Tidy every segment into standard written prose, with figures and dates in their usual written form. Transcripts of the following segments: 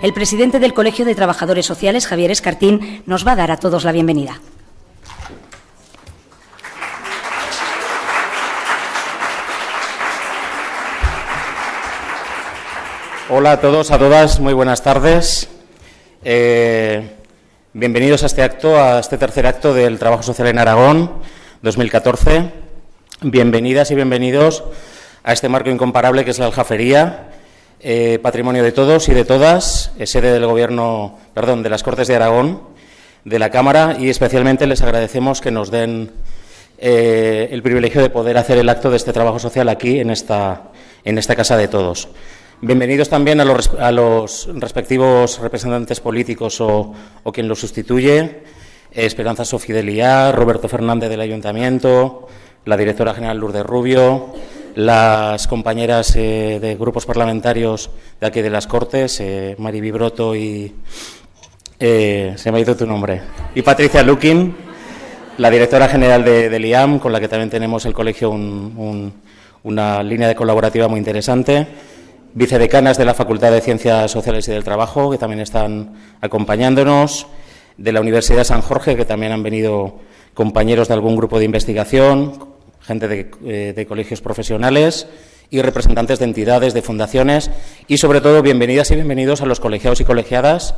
El presidente del Colegio de Trabajadores Sociales, Javier Escartín, nos va a dar a todos la bienvenida. Hola a todos, a todas, muy buenas tardes. Bienvenidos a este acto, a este tercer acto del Trabajo Social en Aragón 2014. Bienvenidas y bienvenidos a este marco incomparable que es la Aljafería, patrimonio de todos y de todas, sede del Gobierno, de las Cortes de Aragón, de la Cámara, y especialmente les agradecemos que nos den el privilegio de poder hacer el acto de este trabajo social aquí en esta casa de todos. Bienvenidos también a los respectivos representantes políticos o quien los sustituye, Esperanza Sofidelía, Roberto Fernández del Ayuntamiento, la directora general Lourdes Rubio, las compañeras de grupos parlamentarios de aquí de las Cortes, Mari Vibroto y... se me ha ido tu nombre. Y Patricia Lukin, la directora general del IAM, con la que también tenemos el colegio una línea de colaborativa muy interesante. Vicedecanas de la Facultad de Ciencias Sociales y del Trabajo, que también están acompañándonos, de la Universidad de San Jorge, que también han venido compañeros de algún grupo de investigación, gente de colegios profesionales y representantes de entidades, de fundaciones, y sobre todo bienvenidas y bienvenidos a los colegiados y colegiadas,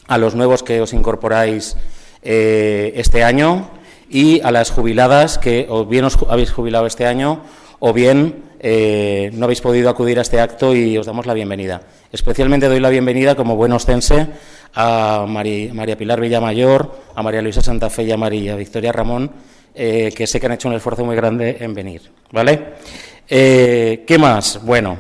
a los nuevos que os incorporáis este año, y a las jubiladas que o bien os habéis jubilado este año o bien no habéis podido acudir a este acto, y os damos la bienvenida. Especialmente doy la bienvenida, como buen ostense, a María Pilar Villamayor, a María Luisa Santa Fe y a María Victoria Ramón, que sé que han hecho un esfuerzo muy grande en venir, ¿vale? ¿Qué más? Bueno,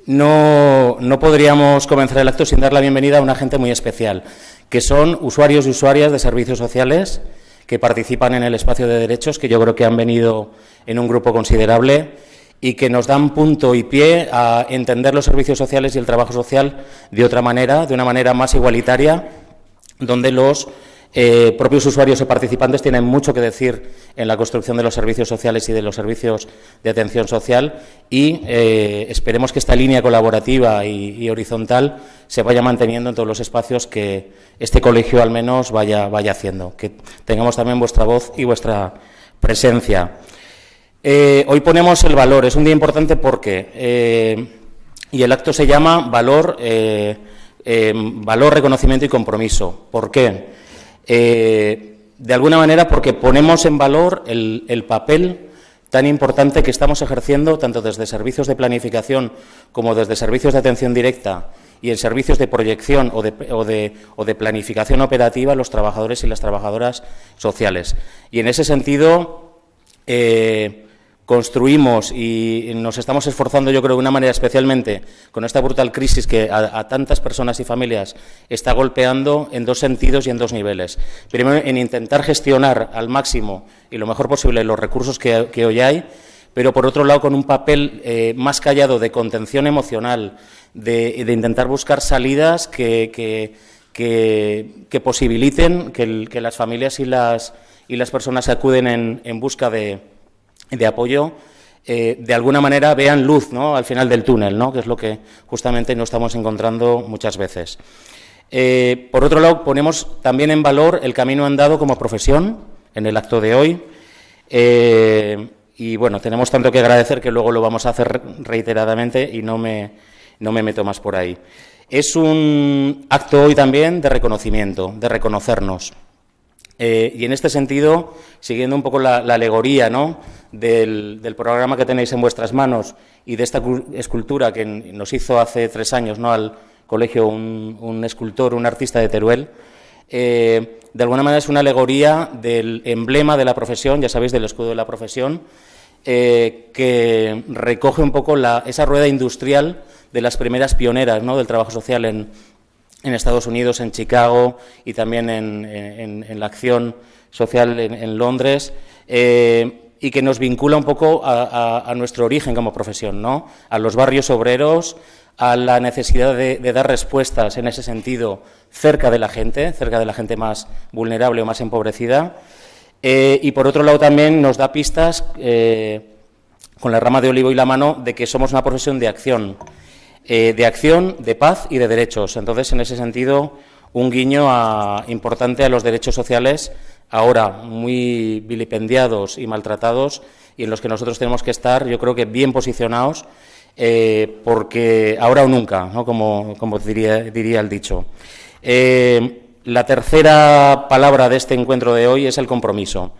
no podríamos comenzar el acto sin dar la bienvenida a una gente muy especial, que son usuarios y usuarias de servicios sociales que participan en el espacio de derechos, que yo creo que han venido en un grupo considerable y que nos dan punto y pie a entender los servicios sociales y el trabajo social de otra manera, de una manera más igualitaria, donde los propios usuarios y participantes tienen mucho que decir en la construcción de los servicios sociales y de los servicios de atención social, y esperemos que esta línea colaborativa y horizontal se vaya manteniendo en todos los espacios que este colegio al menos vaya haciendo, que tengamos también vuestra voz y vuestra presencia. Hoy ponemos el valor, es un día importante porque, y el acto se llama Valor, Reconocimiento y Compromiso. ¿Por qué? De alguna manera porque ponemos en valor el papel tan importante que estamos ejerciendo tanto desde servicios de planificación como desde servicios de atención directa y en servicios de proyección o de planificación operativa los trabajadores y las trabajadoras sociales. Y en ese sentido construimos y nos estamos esforzando, yo creo, de una manera especialmente con esta brutal crisis que a tantas personas y familias está golpeando en dos sentidos y en dos niveles. Primero, en intentar gestionar al máximo y lo mejor posible los recursos que hoy hay, pero por otro lado con un papel más callado de contención emocional, de intentar buscar salidas que posibiliten que las familias y las personas que acuden en busca de apoyo, de alguna manera vean luz, ¿no?, al final del túnel, ¿no?, que es lo que justamente no estamos encontrando muchas veces. Por otro lado, ponemos también en valor el camino andado como profesión en el acto de hoy. Y bueno, tenemos tanto que agradecer que luego lo vamos a hacer reiteradamente y no me meto más por ahí. Es un acto hoy también de reconocimiento, de reconocernos. Y en este sentido, siguiendo un poco la alegoría, ¿no?, del programa que tenéis en vuestras manos y de esta escultura que nos hizo hace 3 años, ¿no?, al colegio un escultor, un artista de Teruel, de alguna manera es una alegoría del emblema de la profesión, ya sabéis, del escudo de la profesión, que recoge un poco esa rueda industrial de las primeras pioneras, ¿no?, del trabajo social en Estados Unidos, en Chicago y también en la acción social en Londres, y que nos vincula un poco a nuestro origen como profesión, ¿no?, a los barrios obreros, a la necesidad de dar respuestas en ese sentido cerca de la gente más vulnerable o más empobrecida, y por otro lado también nos da pistas con la rama de olivo y la mano de que somos una profesión de acción. de acción, de paz y de derechos. Entonces, en ese sentido, un guiño importante a los derechos sociales, ahora muy vilipendiados y maltratados, y en los que nosotros tenemos que estar, yo creo que bien posicionados, porque ahora o nunca, ¿no? como diría el dicho. La tercera palabra de este encuentro de hoy es el compromiso.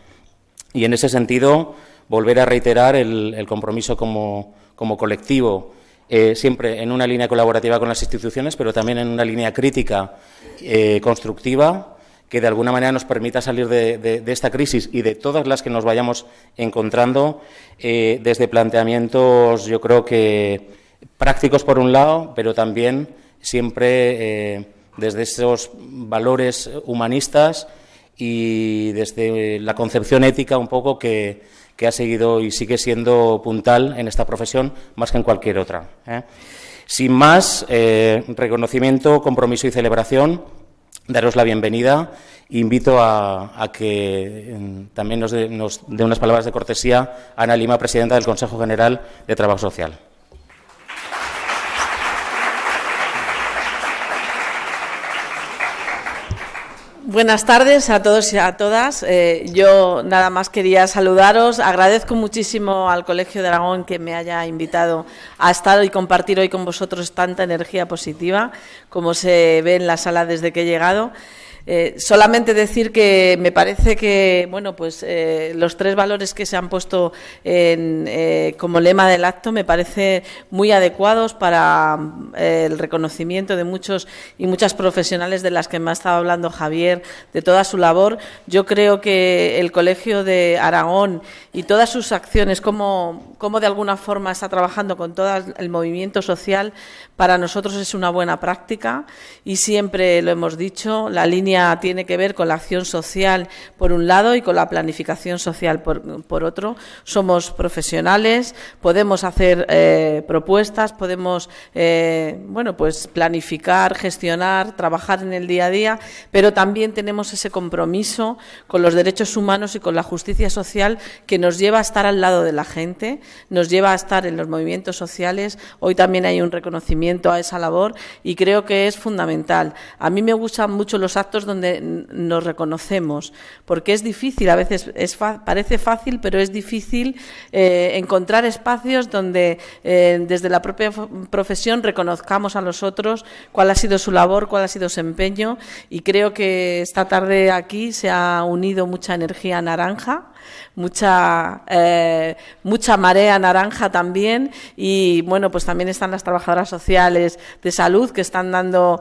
Y en ese sentido, volver a reiterar el compromiso como colectivo, siempre en una línea colaborativa con las instituciones, pero también en una línea crítica, constructiva, que de alguna manera nos permita salir de esta crisis y de todas las que nos vayamos encontrando, desde planteamientos, yo creo que prácticos por un lado, pero también siempre desde esos valores humanistas y desde la concepción ética un poco que ha seguido y sigue siendo puntal en esta profesión más que en cualquier otra. Sin más, reconocimiento, compromiso y celebración, daros la bienvenida. Invito a que también nos dé unas palabras de cortesía Ana Lima, presidenta del Consejo General de Trabajo Social. Buenas tardes a todos y a todas. Yo nada más quería saludaros. Agradezco muchísimo al Colegio de Aragón que me haya invitado a estar y compartir hoy con vosotros tanta energía positiva, como se ve en la sala desde que he llegado. Solamente decir que me parece que los tres valores que se han puesto como lema del acto me parece muy adecuados para el reconocimiento de muchos y muchas profesionales de las que me ha estado hablando Javier, de toda su labor. Yo creo que el Colegio de Aragón y todas sus acciones, como de alguna forma está trabajando con todo el movimiento social, para nosotros es una buena práctica y siempre lo hemos dicho, la línea tiene que ver con la acción social por un lado y con la planificación social por otro. Somos profesionales, podemos hacer propuestas, podemos planificar, gestionar, trabajar en el día a día, pero también tenemos ese compromiso con los derechos humanos y con la justicia social que nos lleva a estar al lado de la gente, nos lleva a estar en los movimientos sociales. Hoy también hay un reconocimiento a esa labor y creo que es fundamental. A mí me gustan mucho los actos donde nos reconocemos, porque es difícil, a veces parece fácil, pero es difícil encontrar espacios donde desde la propia profesión reconozcamos a los otros cuál ha sido su labor, cuál ha sido su empeño, y creo que esta tarde aquí se ha unido mucha energía naranja, mucha marea naranja también, y pues también están las trabajadoras sociales de salud que están dando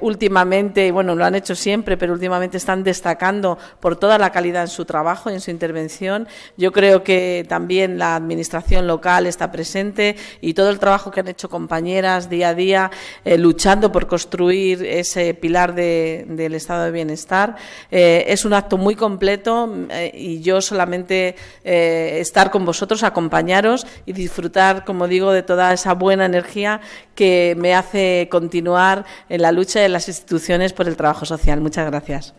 últimamente, y lo han hecho siempre, pero últimamente están destacando por toda la calidad en su trabajo y en su intervención. Yo creo que también la administración local está presente y todo el trabajo que han hecho compañeras día a día luchando por construir ese pilar del estado de bienestar. Es un acto muy completo y yo solamente estar con vosotros, acompañaros y disfrutar, como digo, de toda esa buena energía que me hace continuar en la lucha de las instituciones por el trabajo social. Muchas gracias.